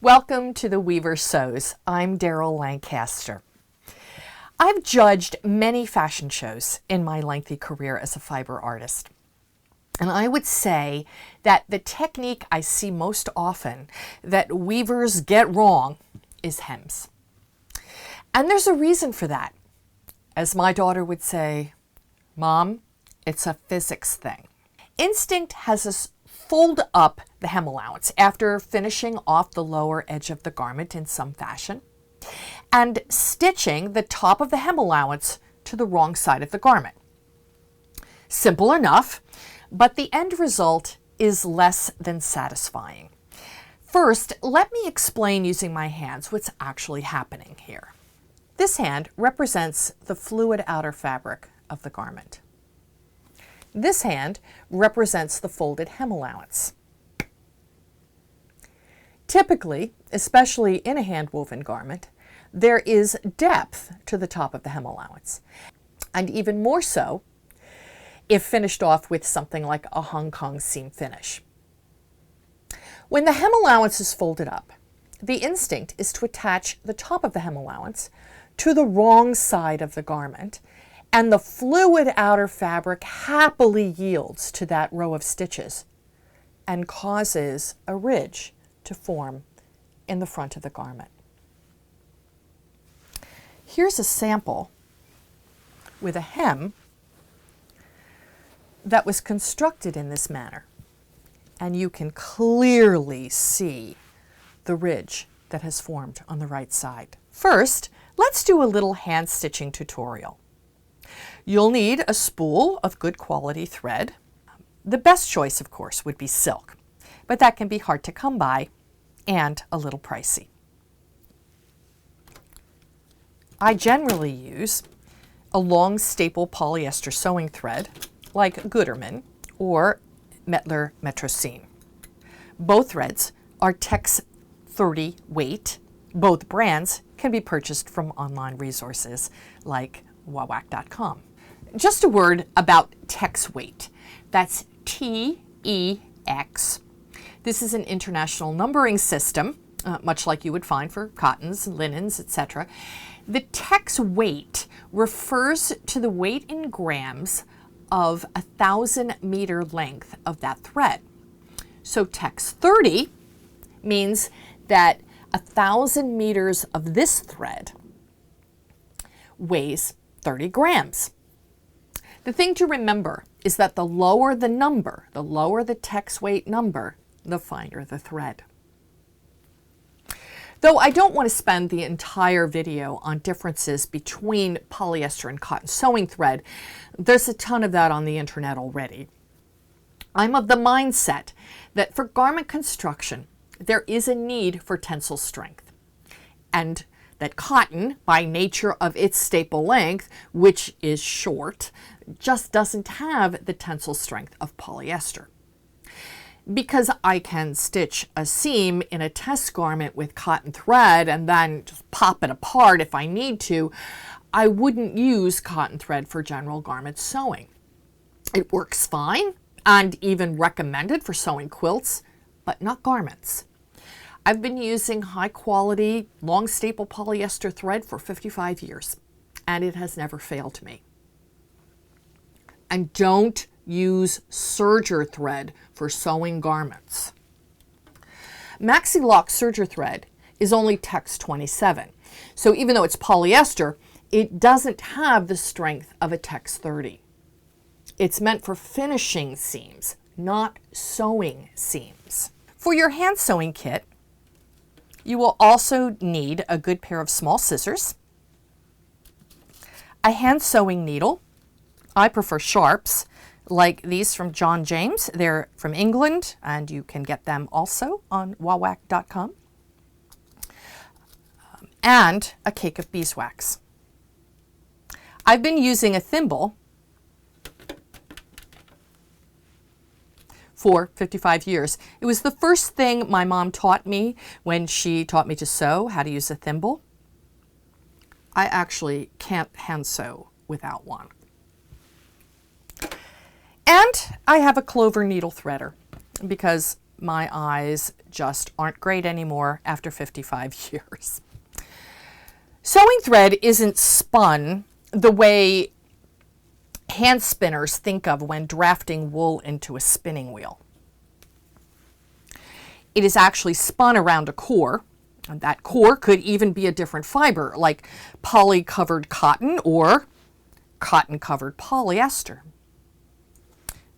Welcome to the Weaver Sews. I'm Daryl Lancaster. I've judged many fashion shows in my lengthy career as a fiber artist. And I would say that the technique I see most often that weavers get wrong is hems. And there's a reason for that. As my daughter would say, Mom, it's a physics thing. Instinct has us fold up the hem allowance after finishing off the lower edge of the garment in some fashion and stitching the top of the hem allowance to the wrong side of the garment. Simple enough, but the end result is less than satisfying. First, let me explain using my hands what's actually happening here. This hand represents the fluid outer fabric of the garment. This hand represents the folded hem allowance. Typically, especially in a hand-woven garment, there is depth to the top of the hem allowance, and even more so if finished off with something like a Hong Kong seam finish. When the hem allowance is folded up, the instinct is to attach the top of the hem allowance to the wrong side of the garment, and the fluid outer fabric happily yields to that row of stitches and causes a ridge to form in the front of the garment. Here's a sample with a hem that was constructed in this manner, and you can clearly see the ridge that has formed on the right side. First, let's do a little hand stitching tutorial. You'll need a spool of good quality thread. The best choice, of course, would be silk, but that can be hard to come by and a little pricey. I generally use a long staple polyester sewing thread like Gutermann or Mettler Metrocene. Both threads are Tex 30 weight. Both brands can be purchased from online resources like wawak.com. Just a word about Tex weight. That's T-E-X. This is an international numbering system, much like you would find for cottons, linens, etc. The Tex weight refers to the weight in grams of 1,000 meter length of that thread. So Tex 30 means that 1,000 meters of this thread weighs 30 grams. The thing to remember is that the lower the number, the lower the Tex weight number, the finer the thread. Though I don't want to spend the entire video on differences between polyester and cotton sewing thread, there's a ton of that on the internet already. I'm of the mindset that for garment construction, there is a need for tensile strength, and that cotton, by nature of its staple length, which is short, just doesn't have the tensile strength of polyester. Because I can stitch a seam in a test garment with cotton thread and then just pop it apart if I need to, I wouldn't use cotton thread for general garment sewing. It works fine and even recommended for sewing quilts, but not garments. I've been using high quality, long staple polyester thread for 55 years, and it has never failed me. And don't use serger thread for sewing garments. Maxi Lock serger thread is only Tex 27, so even though it's polyester, it doesn't have the strength of a Tex 30. It's meant for finishing seams, not sewing seams. For your hand sewing kit, you will also need a good pair of small scissors, a hand sewing needle. I prefer sharps, like these from John James. They're from England, and you can get them also on wawak.com. And a cake of beeswax. I've been using a thimble for 55 years. It was the first thing my mom taught me when she taught me to sew, how to use a thimble. I actually can't hand sew without one. And I have a clover needle threader because my eyes just aren't great anymore after 55 years. Sewing thread isn't spun the way hand spinners think of when drafting wool into a spinning wheel. It is actually spun around a core, and that core could even be a different fiber, like poly-covered cotton or cotton-covered polyester,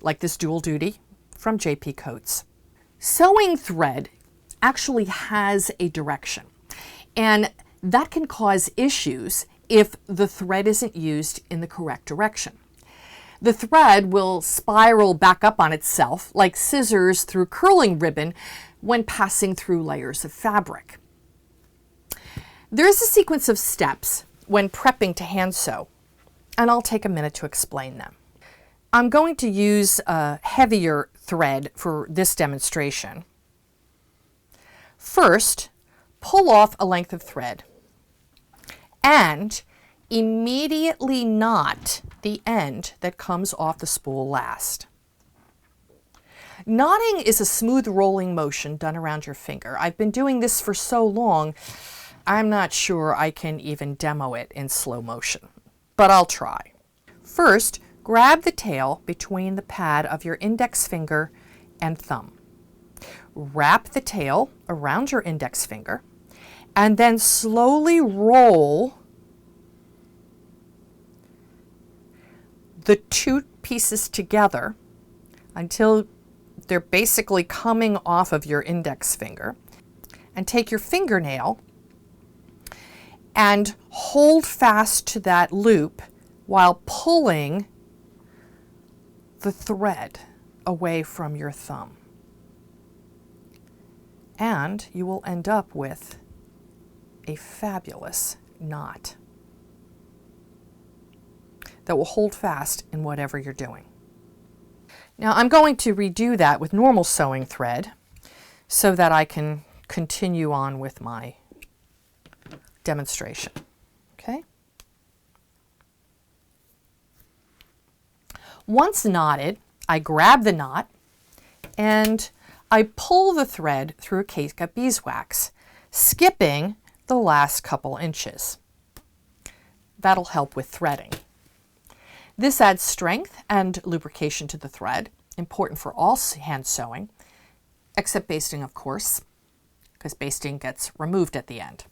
like this dual duty from J.P. Coates. Sewing thread actually has a direction, and that can cause issues if the thread isn't used in the correct direction. The thread will spiral back up on itself like scissors through curling ribbon when passing through layers of fabric. There is a sequence of steps when prepping to hand sew, and I'll take a minute to explain them. I'm going to use a heavier thread for this demonstration. First, pull off a length of thread and immediately knot the end that comes off the spool last. Knotting is a smooth rolling motion done around your finger. I've been doing this for so long, I'm not sure I can even demo it in slow motion, but I'll try. First, grab the tail between the pad of your index finger and thumb. Wrap the tail around your index finger and then slowly roll the two pieces together until they're basically coming off of your index finger, and take your fingernail and hold fast to that loop while pulling the thread away from your thumb. And you will end up with a fabulous knot that will hold fast in whatever you're doing. Now I'm going to redo that with normal sewing thread so that I can continue on with my demonstration. Okay? Once knotted, I grab the knot and I pull the thread through a cake of beeswax, skipping the last couple inches. That'll help with threading. This adds strength and lubrication to the thread, important for all hand sewing, except basting, of course, because basting gets removed at the end.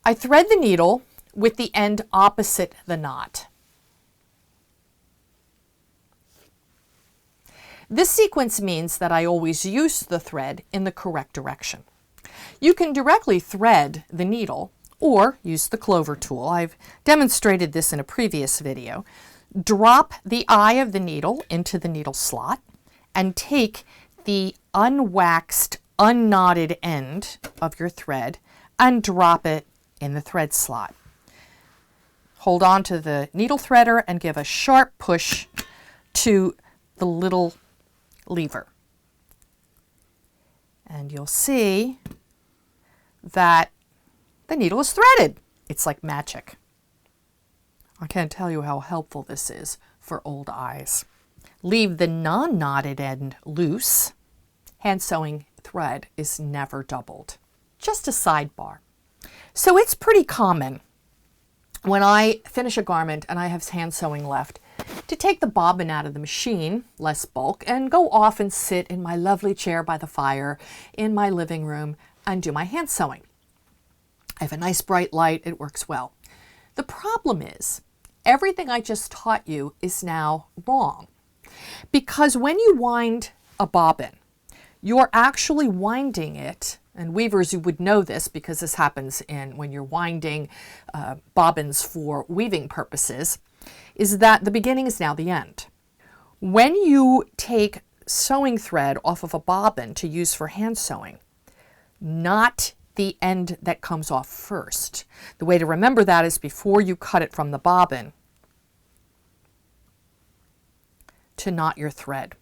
I thread the needle with the end opposite the knot. This sequence means that I always use the thread in the correct direction. You can directly thread the needle or use the clover tool. I've demonstrated this in a previous video. Drop the eye of the needle into the needle slot and take the unwaxed, unknotted end of your thread and drop it in the thread slot. Hold on to the needle threader and give a sharp push to the little lever. And you'll see that the needle is threaded. It's like magic. I can't tell you how helpful this is for old eyes. Leave the non-knotted end loose. Hand sewing thread is never doubled. Just a sidebar. So it's pretty common when I finish a garment and I have hand sewing left to take the bobbin out of the machine, less bulk, and go off and sit in my lovely chair by the fire in my living room and do my hand sewing. I have a nice bright light, it works well. The problem is, everything I just taught you is now wrong. Because when you wind a bobbin, you're actually winding it, and weavers, you would know this because this happens when you're winding bobbins for weaving purposes, is that the beginning is now the end. When you take sewing thread off of a bobbin to use for hand sewing, not the end that comes off first. The way to remember that is before you cut it from the bobbin, to knot your thread.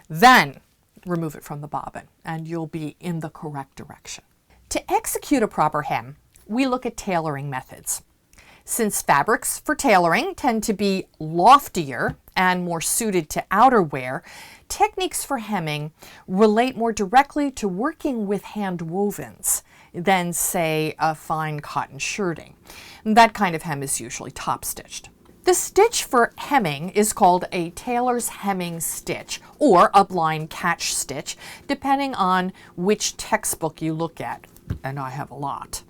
Then remove it from the bobbin and you'll be in the correct direction. To execute a proper hem, we look at tailoring methods. Since fabrics for tailoring tend to be loftier and more suited to outerwear, techniques for hemming relate more directly to working with handwovens than, say, a fine cotton shirting. That kind of hem is usually top stitched. The stitch for hemming is called a tailor's hemming stitch or a blind catch stitch, depending on which textbook you look at, and I have a lot.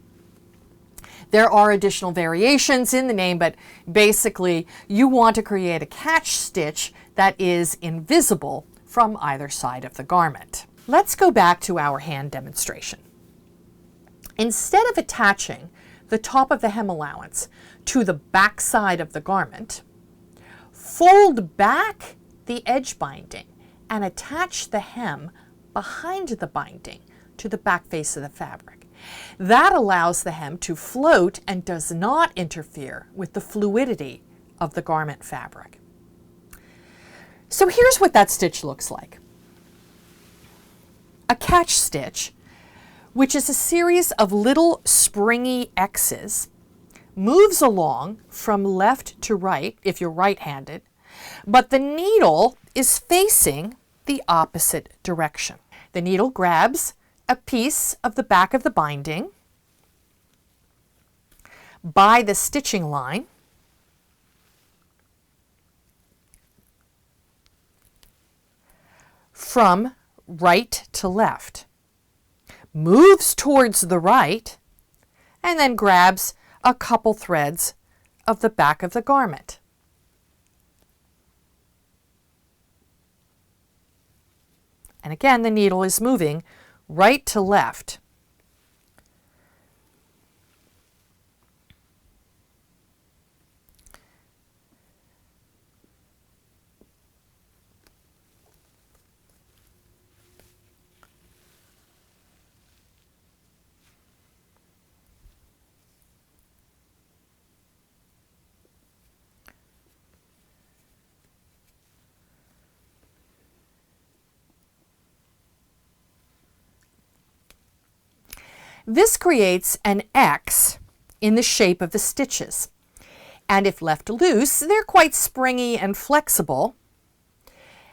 There are additional variations in the name, but basically you want to create a catch stitch that is invisible from either side of the garment. Let's go back to our hand demonstration. Instead of attaching the top of the hem allowance to the back side of the garment, fold back the edge binding and attach the hem behind the binding to the back face of the fabric. That allows the hem to float and does not interfere with the fluidity of the garment fabric. So here's what that stitch looks like. A catch stitch, which is a series of little springy X's, moves along from left to right if you're right-handed, but the needle is facing the opposite direction. The needle grabs a piece of the back of the binding by the stitching line from right to left, moves towards the right, and then grabs a couple threads of the back of the garment. And again, the needle is moving right to left. This creates an X in the shape of the stitches, and if left loose, they're quite springy and flexible,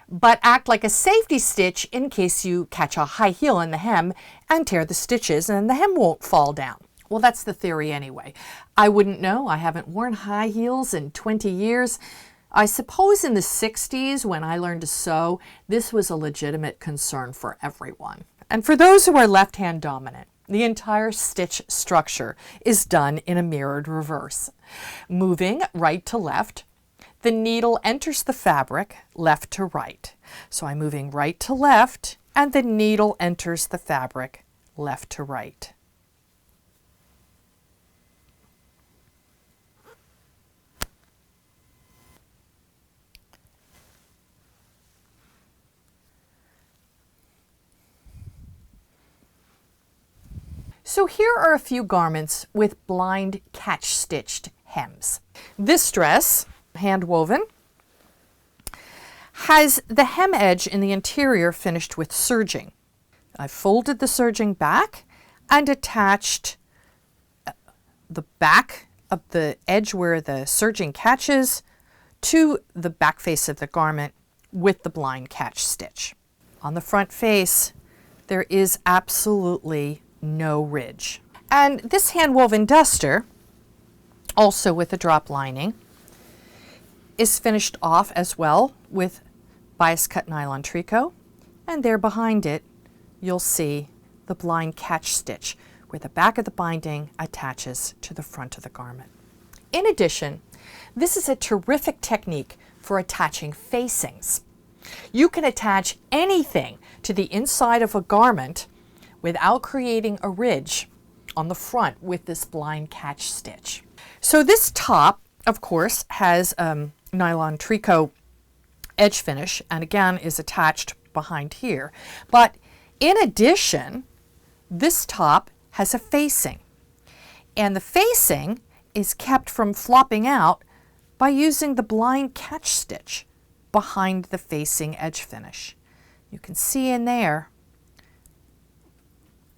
but act like a safety stitch in case you catch a high heel in the hem and tear the stitches and the hem won't fall down. Well, that's the theory anyway. I wouldn't know. I haven't worn high heels in 20 years. I suppose in the 60s, when I learned to sew, this was a legitimate concern for everyone. And for those who are left-hand dominant, the entire stitch structure is done in a mirrored reverse. Moving right to left, the needle enters the fabric left to right. So I'm moving right to left, and the needle enters the fabric left to right. So here are a few garments with blind catch stitched hems. This dress, hand woven, has the hem edge in the interior finished with serging. I folded the serging back and attached the back of the edge where the serging catches to the back face of the garment with the blind catch stitch. On the front face, there is absolutely no ridge. And this hand-woven duster, also with a drop lining, is finished off as well with bias cut nylon tricot, and there behind it you'll see the blind catch stitch where the back of the binding attaches to the front of the garment. In addition, this is a terrific technique for attaching facings. You can attach anything to the inside of a garment without creating a ridge on the front with this blind catch stitch. So this top, of course, has nylon tricot edge finish, and again is attached behind here. But in addition, this top has a facing, and the facing is kept from flopping out by using the blind catch stitch behind the facing edge finish. You can see in there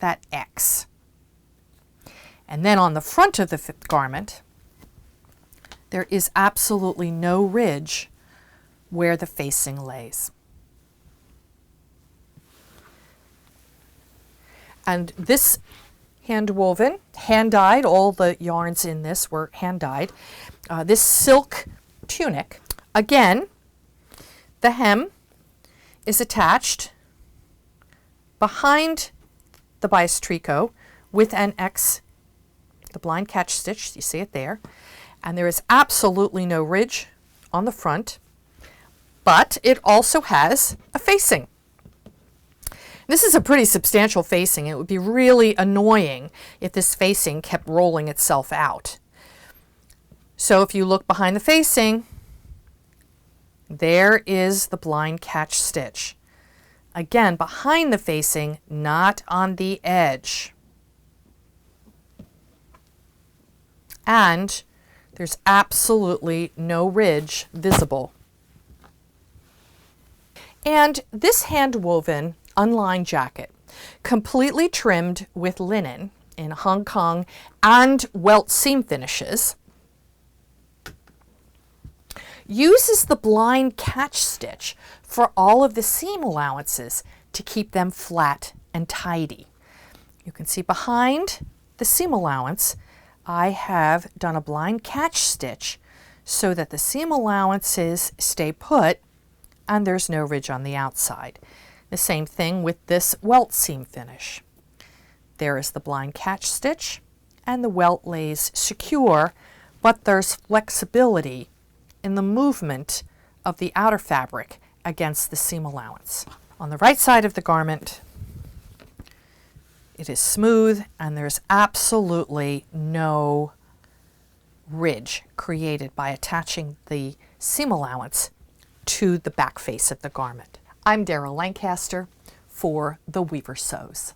that X. And then on the front of the garment, there is absolutely no ridge where the facing lays. And this hand woven, hand dyed, all the yarns in this were hand dyed. This silk tunic, again, the hem is attached behind the bias tricot with an X, the blind catch stitch, you see it there, and there is absolutely no ridge on the front, but it also has a facing. This is a pretty substantial facing. It would be really annoying if this facing kept rolling itself out. So if you look behind the facing, there is the blind catch stitch. Again, behind the facing, not on the edge. And there's absolutely no ridge visible. And this hand-woven unlined jacket, completely trimmed with linen in Hong Kong and welt seam finishes, uses the blind catch stitch for all of the seam allowances to keep them flat and tidy. You can see behind the seam allowance, I have done a blind catch stitch so that the seam allowances stay put and there's no ridge on the outside. The same thing with this welt seam finish. There is the blind catch stitch and the welt lays secure, but there's flexibility in the movement of the outer fabric against the seam allowance. On the right side of the garment, it is smooth and there's absolutely no ridge created by attaching the seam allowance to the back face of the garment. I'm Daryl Lancaster for The Weaver Sews.